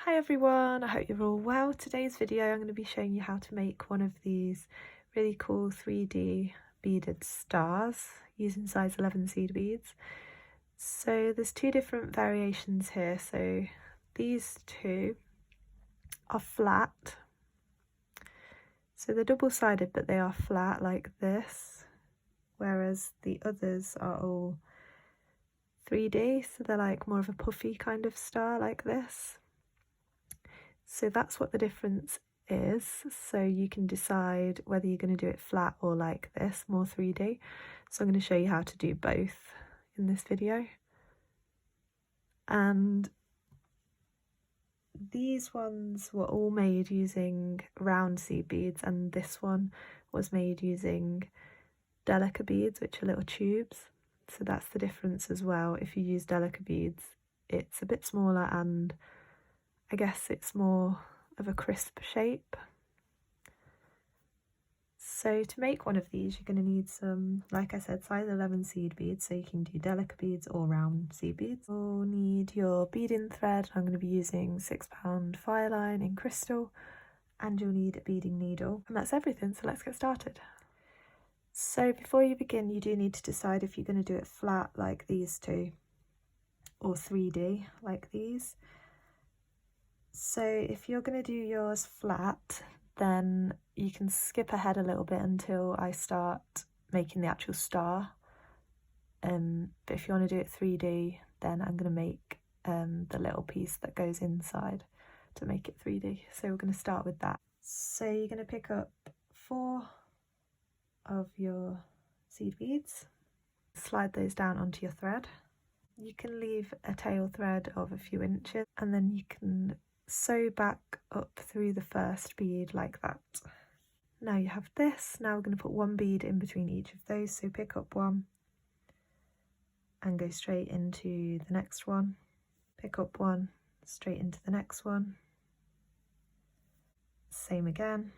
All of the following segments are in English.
Hi everyone, I hope you're all well. Today's video I'm going to be showing you how to make one of these really cool 3D beaded stars using size 11 seed beads. So there's two different variations here. So these two are flat. So they're double-sided but they are flat like this, whereas the others are all 3D, so they're like more of a puffy kind of star like this. So that's what the difference is. So you can decide whether you're going to do it flat or like this, more 3D. So I'm going to show you how to do both in this video. And these ones were all made using round seed beads, and this one was made using delica beads, which are little tubes. So that's the difference as well. If you use delica beads, it's a bit smaller and I guess it's more of a crisp shape. So to make one of these you're going to need some, like I said, size 11 seed beads, so you can do delica beads or round seed beads. You'll need your beading thread. I'm going to be using 6-pound fireline in crystal, and you'll need a beading needle, and that's everything. So let's get started. So before you begin you do need to decide if you're going to do it flat like these two or 3D like these. So if you're going to do yours flat, then you can skip ahead a little bit until I start making the actual star. But if you want to do it 3D, then I'm going to make the little piece that goes inside to make it 3D. So we're going to start with that. So you're going to pick up 4 of your seed beads, slide those down onto your thread. You can leave a tail thread of a few inches, and then you can sew back up through the first bead like that. Now you have this. Now we're going to put one bead in between each of those, so pick up one and go straight into the next one, pick up one, straight into the next one, same again,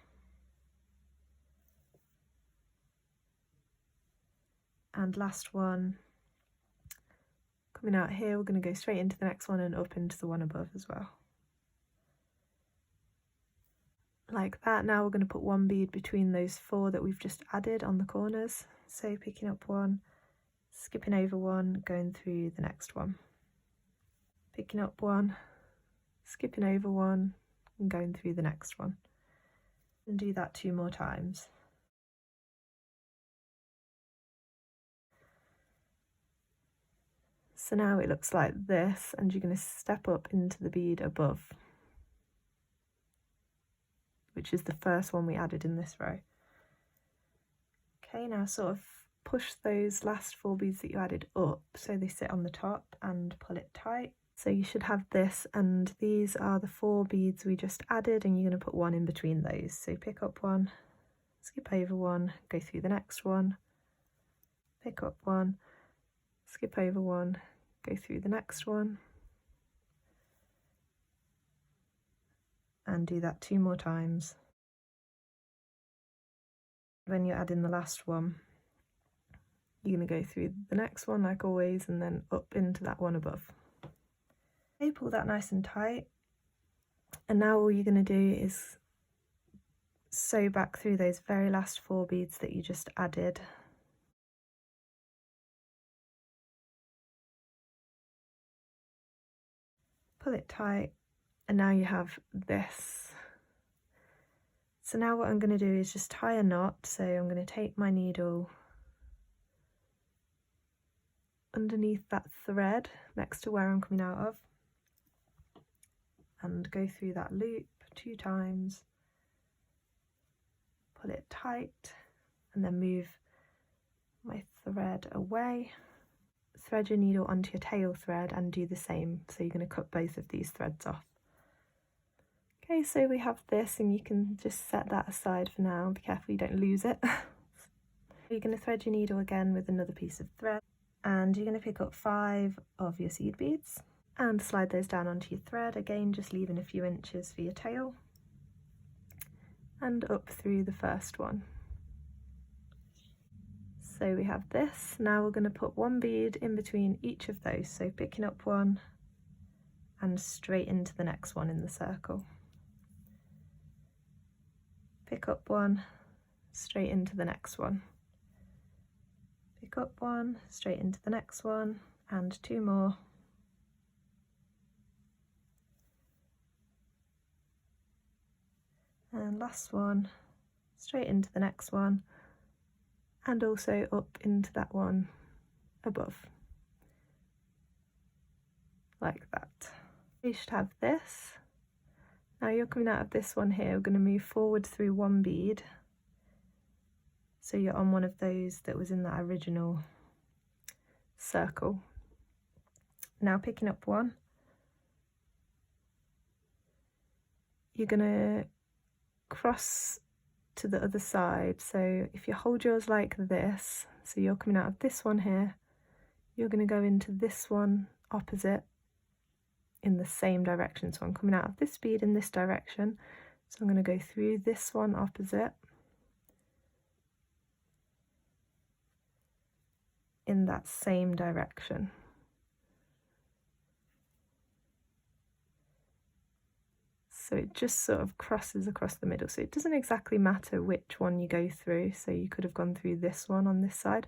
and last one coming out here. We're going to go straight into the next one and up into the one above as well. Like that. Now we're going to put one bead between those 4 that we've just added on the corners. So picking up one, skipping over one, going through the next one. Picking up one, skipping over one, and going through the next one. And do that 2 more times. So now it looks like this, and you're going to step up into the bead above, which is the first one we added in this row. Okay, now sort of push those last 4 beads that you added up so they sit on the top and pull it tight. So you should have this, and these are the 4 beads we just added, and you're going to put one in between those. So pick up one, skip over one, go through the next one, pick up one, skip over one, go through the next one, and do that 2 more times. When you add in the last one, you're going to go through the next one like always, and then up into that one above. Okay, pull that nice and tight, and now all you're going to do is sew back through those very last 4 beads that you just added. Pull it tight, and now you have this. So now what I'm going to do is just tie a knot. So I'm going to take my needle underneath that thread next to where I'm coming out of and go through that loop 2 times, pull it tight, and then move my thread away. Thread your needle onto your tail thread and do the same. So you're going to cut both of these threads off. Okay, so we have this, and you can just set that aside for now. Be careful you don't lose it. You're going to thread your needle again with another piece of thread, and you're going to pick up 5 of your seed beads and slide those down onto your thread, again just leaving a few inches for your tail, and up through the first one. So we have this. Now we're going to put one bead in between each of those, so picking up one and straight into the next one in the circle. Pick up one, straight into the next one. Pick up one, straight into the next one, and two more. And last one, straight into the next one, and also up into that one above, like that. You should have this. Now you're coming out of this one here, we're going to move forward through one bead. So you're on one of those that was in that original circle. Now picking up one, you're going to cross to the other side. So if you hold yours like this, so you're coming out of this one here, you're going to go into this one opposite in the same direction. So I'm coming out of this bead in this direction, so I'm going to go through this one opposite in that same direction. So it just sort of crosses across the middle, so it doesn't exactly matter which one you go through. So you could have gone through this one on this side,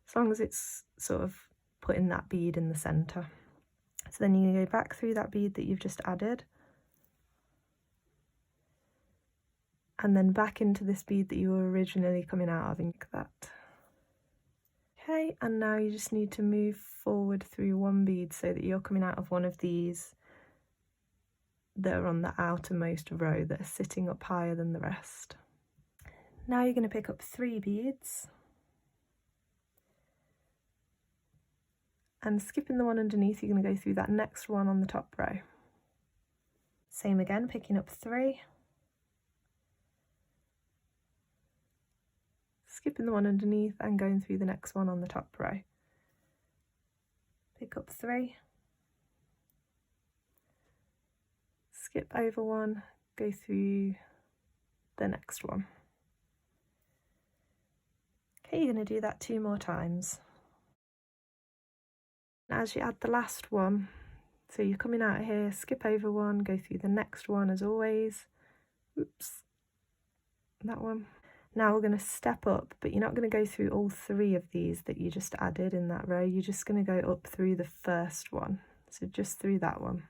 as long as it's sort of putting that bead in the centre. So then you go back through that bead that you've just added, and then back into this bead that you were originally coming out of, like that. Okay, and now you just need to move forward through one bead so that you're coming out of one of these that are on the outermost row that are sitting up higher than the rest. Now you're going to pick up 3 beads and skipping the one underneath, you're going to go through that next one on the top row. Same again, picking up 3, skipping the one underneath and going through the next one on the top row. Pick up 3, skip over one, go through the next one. Okay, you're going to do that 2 more times. As you add the last one, so you're coming out here, skip over one, go through the next one as always. Oops, that one. Now we're going to step up, but you're not going to go through all 3 of these that you just added in that row. You're just going to go up through the first one, so just through that one,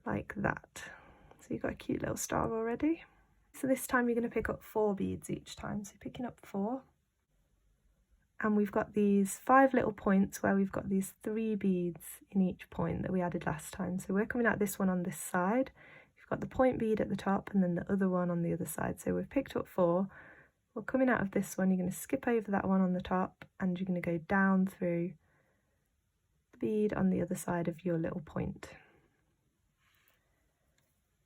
like that. So you've got a cute little star already. So this time you're going to pick up 4 beads each time, so picking up 4. And we've got these 5 little points where we've got these 3 beads in each point that we added last time. So we're coming out this one on this side. We've got the point bead at the top and then the other one on the other side. So we've picked up 4. We're coming out of this one, you're going to skip over that one on the top and you're going to go down through the bead on the other side of your little point.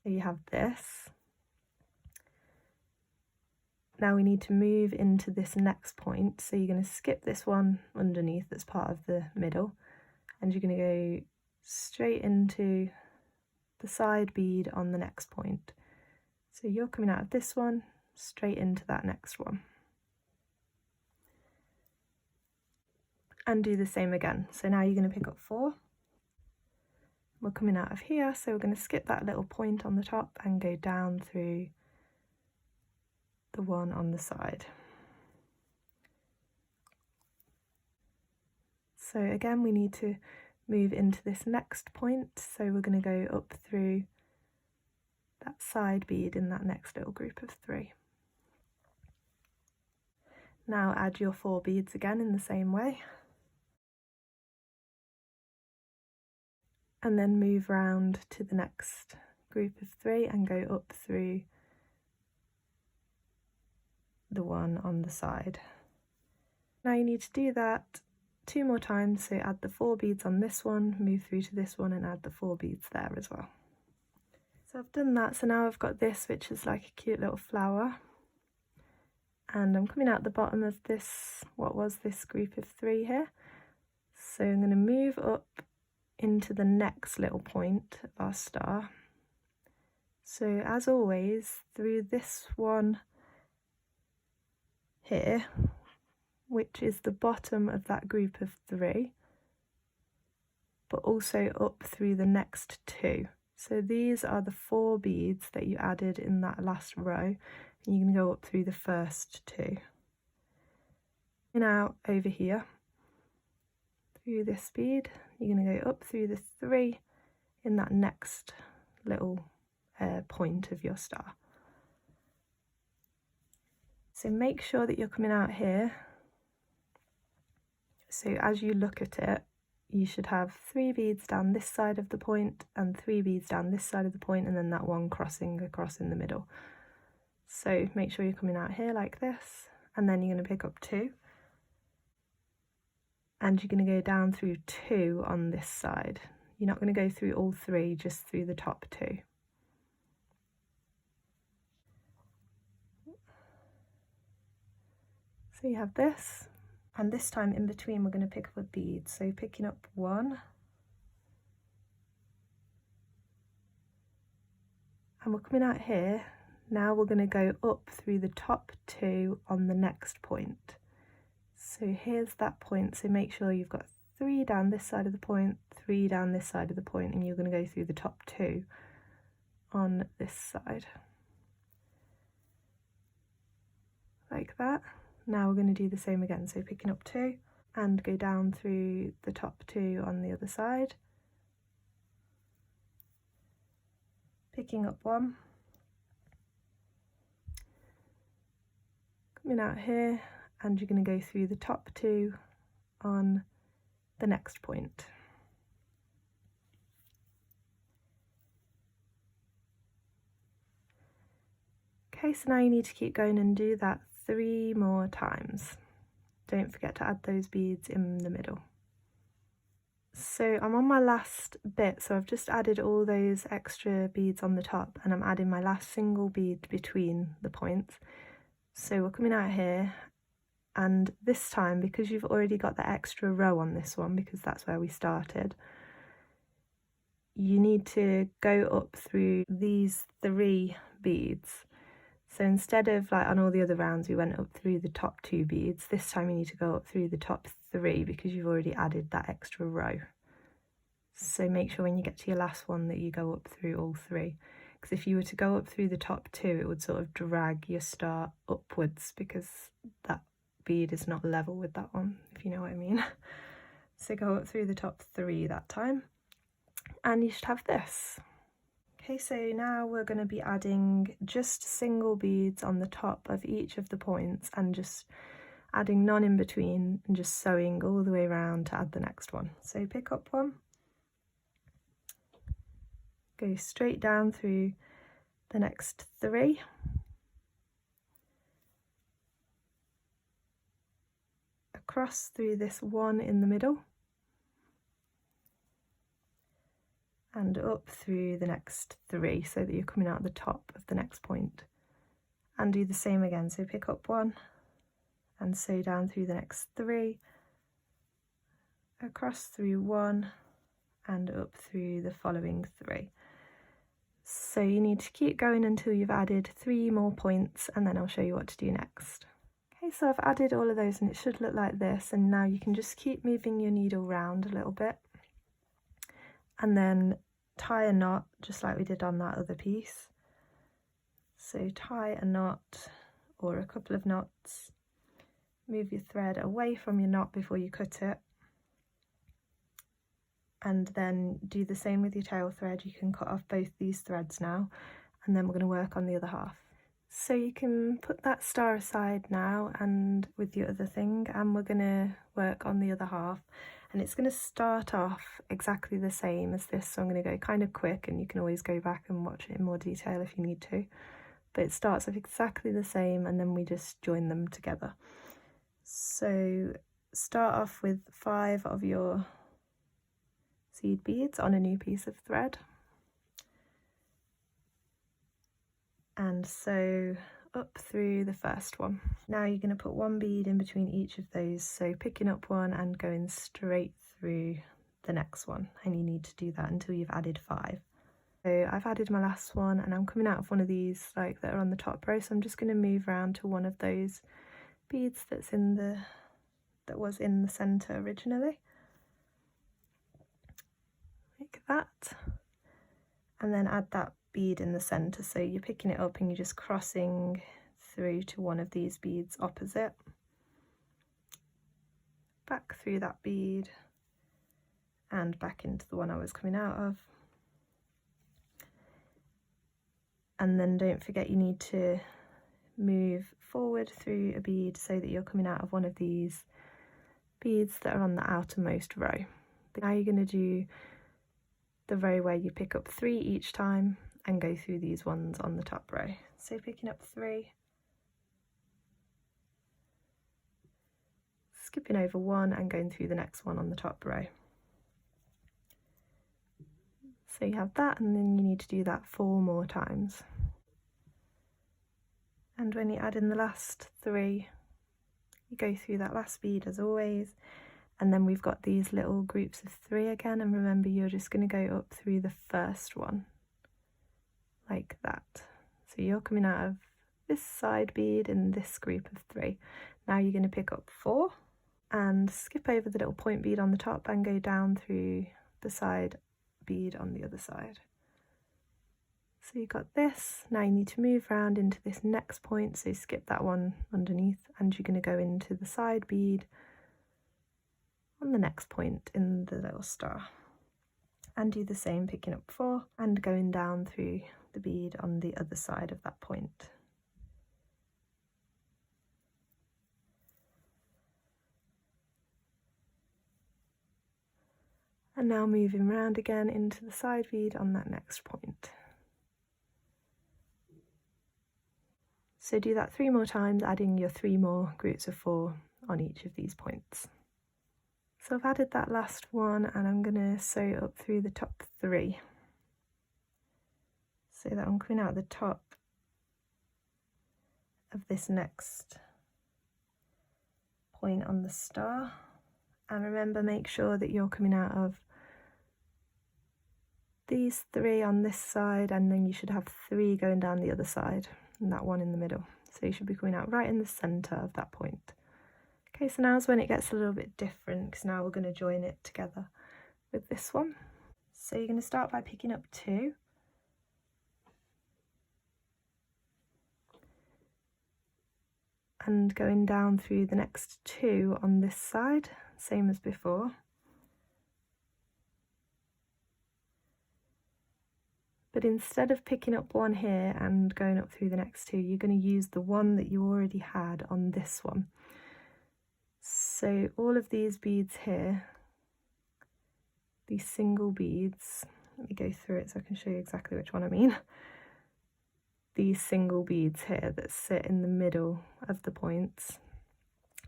So you have this. Now we need to move into this next point, so you're going to skip this one underneath that's part of the middle, and you're going to go straight into the side bead on the next point. So you're coming out of this one, straight into that next one. And do the same again. So now you're going to pick up 4. We're coming out of here, so we're going to skip that little point on the top and go down through the one on the side. So again, we need to move into this next point, so we're going to go up through that side bead in that next little group of 3. Now add your 4 beads again in the same way, and then move round to the next group of 3 and go up through the one on the side. Now you need to do that 2 more times, so add the 4 beads on this one, move through to this one and add the 4 beads there as well. So I've done that, so now I've got this which is like a cute little flower, and I'm coming out the bottom of this, what was this group of 3 here. So I'm going to move up into the next little point of our star. So as always, through this one here, which is the bottom of that group of 3, but also up through the next 2. So these are the 4 beads that you added in that last row, and you're going to go up through the first 2. Now over here, through this bead, you're going to go up through the 3 in that next little point of your star. So make sure that you're coming out here. So as you look at it, you should have 3 beads down this side of the point and 3 beads down this side of the point, and then that one crossing across in the middle. So make sure you're coming out here like this, and then you're going to pick up 2, and you're going to go down through 2 on this side. You're not going to go through all 3, just through the top 2. So you have this, and this time in between we're going to pick up a bead. So picking up 1, and we're coming out here. Now we're going to go up through the top 2 on the next point. So here's that point, so make sure you've got 3 down this side of the point, 3 down this side of the point, and you're going to go through the top 2 on this side. Like that. Now we're going to do the same again, so picking up 2 and go down through the top 2 on the other side. Picking up 1. Coming out here, and you're going to go through the top 2 on the next point. Okay, so now you need to keep going and do that 3 more times. Don't forget to add those beads in the middle. So I'm on my last bit, so I've just added all those extra beads on the top, and I'm adding my last single bead between the points. So we're coming out here, and this time, because you've already got the extra row on this one, because that's where we started, you need to go up through these 3 beads. So instead of like on all the other rounds we went up through the top 2 beads, this time you need to go up through the top 3 because you've already added that extra row. So make sure when you get to your last one that you go up through all 3, because if you were to go up through the top 2 it would sort of drag your star upwards because that bead is not level with that one, if you know what I mean. So go up through the top 3 that time, and you should have this. Okay, so now we're going to be adding just single beads on the top of each of the points and just adding none in between and just sewing all the way around to add the next one. So pick up 1, go straight down through the next 3, across through this 1 in the middle, and up through the next 3 so that you're coming out the top of the next point, and do the same again. So pick up 1 and sew down through the next 3, across through 1 and up through the following 3. So you need to keep going until you've added 3 more points, and then I'll show you what to do next. Okay, so I've added all of those and it should look like this, and now you can just keep moving your needle round a little bit and then tie a knot just like we did on that other piece. So tie a knot or a couple of knots, move your thread away from your knot before you cut it, and then do the same with your tail thread. You can cut off both these threads now, and then we're going to work on the other half. So you can put that star aside now and with your other thing, and we're going to work on the other half, and it's going to start off exactly the same as this, so I'm going to go kind of quick, and you can always go back and watch it in more detail if you need to, but it starts off exactly the same and then we just join them together. So start off with 5 of your seed beads on a new piece of thread, and sew up through the first one. Now you're going to put 1 bead in between each of those, so picking up 1 and going straight through the next one, and you need to do that until you've added 5. So I've added my last one, and I'm coming out of one of these like that are on the top row, so I'm just going to move around to one of those beads that was in the center originally. like that, and then add that bead in the center. So you're picking it up and you're just crossing through to one of these beads opposite, back through that bead and back into the one I was coming out of. And then don't forget you need to move forward through a bead so that you're coming out of one of these beads that are on the outermost row. But now you're going to do the row where you pick up 3 each time and go through these ones on the top row. So picking up 3, skipping over 1 and going through the next one on the top row. So you have that, and then you need to do that 4 more times. And when you add in the last 3, you go through that last bead as always, and then we've got these little groups of 3 again, and remember you're just going to go up through the first one like that. So you're coming out of this side bead in this group of 3. Now you're going to pick up 4 and skip over the little point bead on the top and go down through the side bead on the other side. So you've got this. Now you need to move around into this next point, so skip that one underneath, and you're going to go into the side bead on the next point in the little star, and do the same, picking up 4 and going down through the bead on the other side of that point. And now moving round again into the side bead on that next point. So do that 3 more times, adding your 3 more groups of 4 on each of these points. So I've added that last one, and I'm going to sew up through the top 3. So that I'm coming out the top of this next point on the star. And remember, make sure that you're coming out of these 3 on this side, and then you should have 3 going down the other side, and that one in the middle. So you should be coming out right in the center of that point. Okay, so now's when it gets a little bit different, because now we're going to join it together with this one. So you're going to start by picking up 2. And going down through the next 2 on this side, same as before. But instead of picking up 1 here and going up through the next 2, you're going to use the one that you already had on this one. So all of these beads here, these single beads, let me go through it so I can show you exactly which one I mean. These single beads here that sit in the middle of the points,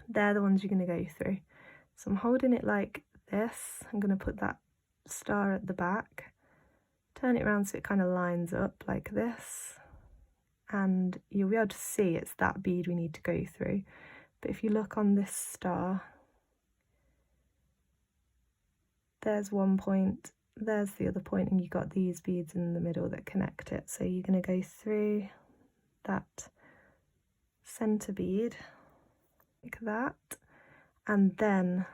they're the ones you're going to go through. So I'm holding it like this. I'm going to put that star at the back, turn it around so it kind of lines up like this, and you'll be able to see it's that bead we need to go through. But if you look on this star, there's one point, there's the other point, and you've got these beads in the middle that connect it. So you're going to go through that center bead like that, and then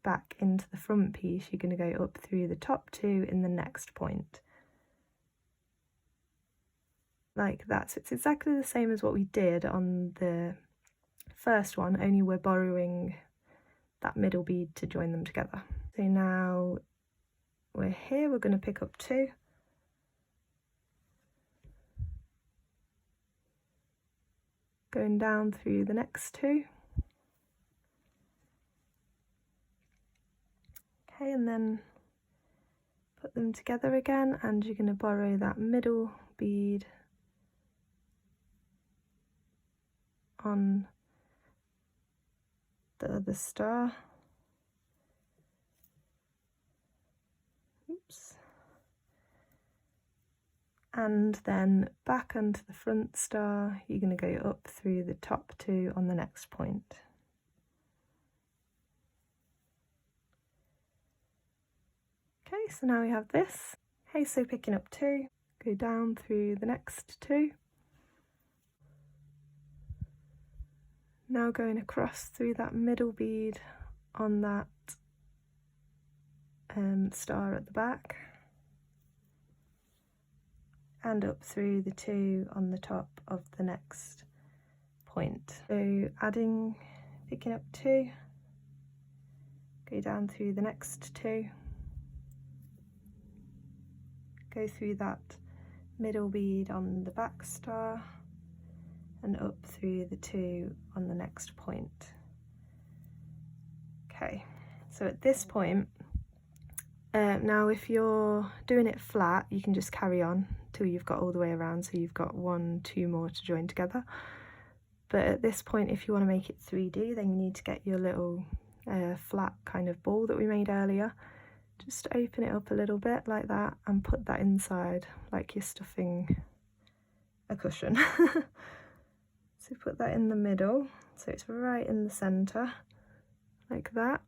back into the front piece you're going to go up through the top 2 in the next point like that. So it's exactly the same as what we did on the first one, only we're borrowing that middle bead to join them together. So now we're here, we're going to pick up 2, going down through the next 2, okay, and then put them together again, and you're going to borrow that middle bead on the other star. Oops. And then back onto the front star, you're going to go up through the top 2 on the next point. Okay, so now we have this. Okay, so picking up 2, go down through the next 2. Now going across through that middle bead on that star at the back. and up through the 2 on the top of the next point. So picking up 2, go down through the next 2, go through that middle bead on the back star and up through the 2 on the next point. Okay, so at this point, now if you're doing it flat, you can just carry on till you've got all the way around, so you've got 1, 2 more to join together. But at this point, if you want to make it 3D, then you need to get your little flat kind of ball that we made earlier. Just open it up a little bit like that and put that inside like you're stuffing a cushion. So put that in the middle, so it's right in the centre, like that.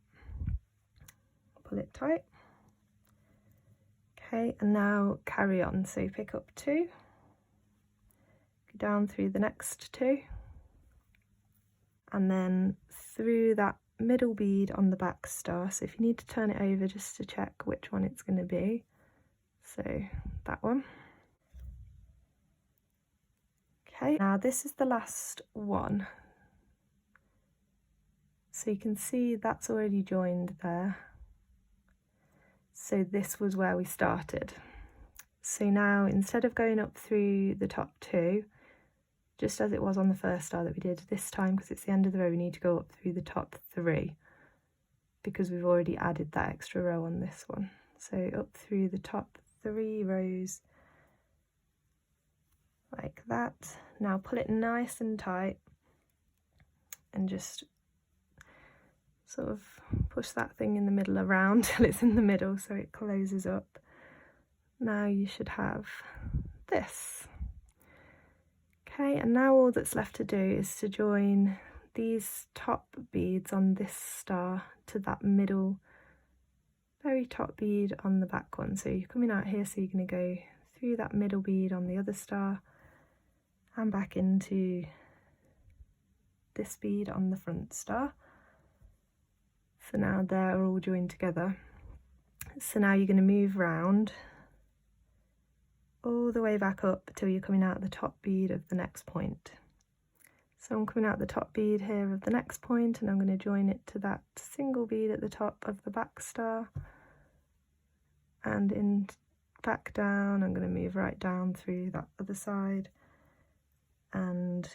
Pull it tight. Okay, and now carry on. So pick up 2, go down through the next 2, and then through that middle bead on the back star. So if you need to turn it over just to check which one it's going to be, so that one. Okay, now this is the last one. So you can see that's already joined there. So this was where we started. So now instead of going up through the top 2, just as it was on the first star that we did, this time, because it's the end of the row, we need to go up through the top 3 because we've already added that extra row on this one. So up through the top 3 rows like that. Now pull it nice and tight and just sort of push that thing in the middle around till it's in the middle so it closes up. Now you should have this. Okay, and now all that's left to do is to join these top beads on this star to that middle, very top bead on the back one. So you're coming out here, so you're going to go through that middle bead on the other star and back into this bead on the front star. So now they're all joined together. So now you're going to move round all the way back up till you're coming out the top bead of the next point. So I'm coming out the top bead here of the next point, and I'm going to join it to that single bead at the top of the back star, and in back down. I'm going to move right down through that other side and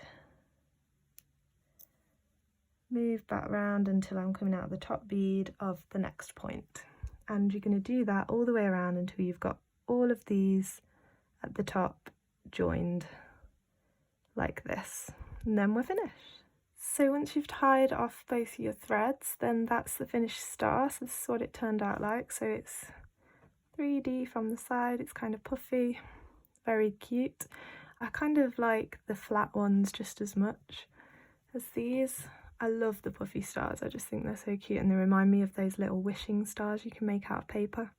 move back round until I'm coming out the top bead of the next point. And you're going to do that all the way around until you've got all of these at the top joined like this, and then we're finished. So once you've tied off both your threads, then that's the finished star. So this is what it turned out like. So it's 3D from the side, it's kind of puffy, very cute. I kind of like the flat ones just as much as these. I love the puffy stars, I just think they're so cute, and they remind me of those little wishing stars you can make out of paper.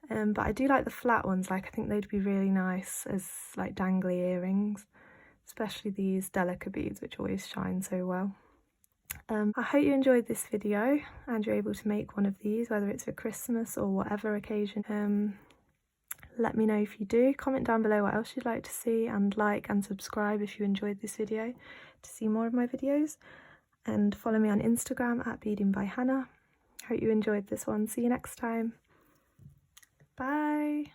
But I do like the flat ones, like I think they'd be really nice as like dangly earrings, especially these delica beads which always shine so well. I hope you enjoyed this video and you're able to make one of these, whether it's for Christmas or whatever occasion. Let me know if you do. Comment down below what else you'd like to see, and like and subscribe if you enjoyed this video to see more of my videos. And follow me on Instagram at Beading by Hannah. Hope you enjoyed this one. See you next time. Bye.